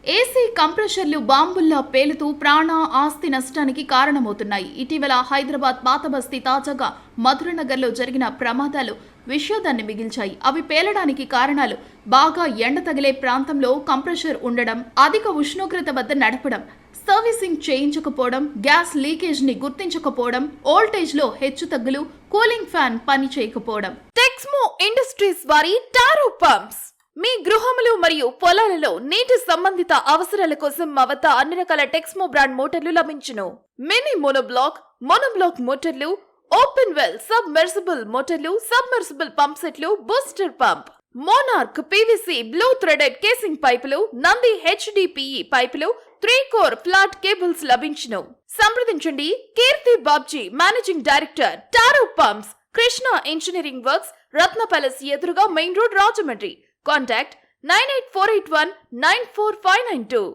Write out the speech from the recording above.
AC కంప్రెషర్లు బాంబుల్లా పేలుతూ ప్రాణ ఆస్తి నష్టానికి కారణమవుతున్నాయి. ఇటీవల హైదరాబాద్ పాతబస్తీ, తాజాగా మధురనగర్లో జరిగిన ప్రమాదాలు విషాదాన్ని మిగిల్చాయి. అవి పేలడానికి కారణాలు బాగా ఎండ తగిలే ప్రాంతంలో కంప్రెషర్ ఉండడం, అధిక ఉష్ణోగ్రత వద్ద నడపడం, సర్వీసింగ్ చేయించకపోవడం, గ్యాస్ లీకేజ్ ని గుర్తించకపోవడం, వోల్టేజ్ లో హెచ్చుతగ్గులు, కూలింగ్ ఫ్యాన్ పని చేయకపోవడం. టెక్స్మో ఇండస్ట్రీస్ వారి టారో పంప్స్ మీ గృహములు మరియు పొలాలలో నీటి సంబంధిత అవసరాల కోసం మా వద్ద అన్ని రకాల టెక్స్మో బ్రాండ్ మోటార్లు లభించును. మినీ మోనోబ్లాక్ మోటార్లు, ఓపెన్ వెల్ సబ్మెర్సిబుల్ మోటార్లు, సబ్మెర్సిబుల్ పంప్ సెట్లు, booster pump, monarch PVC blue threaded casing పైపులు, నంది హెచ్డిపిఈ పైపులు, 3 కోర్ ఫ్లాట్ కేబుల్స్ లభించును. సంప్రదించండి Keerthi Babji, managing director, Taro pumps, Krishna engineering works, Ratna palace ఎదురుగా మెయిన్ రోడ్, రాజమండ్రి. Contact 98481 94592.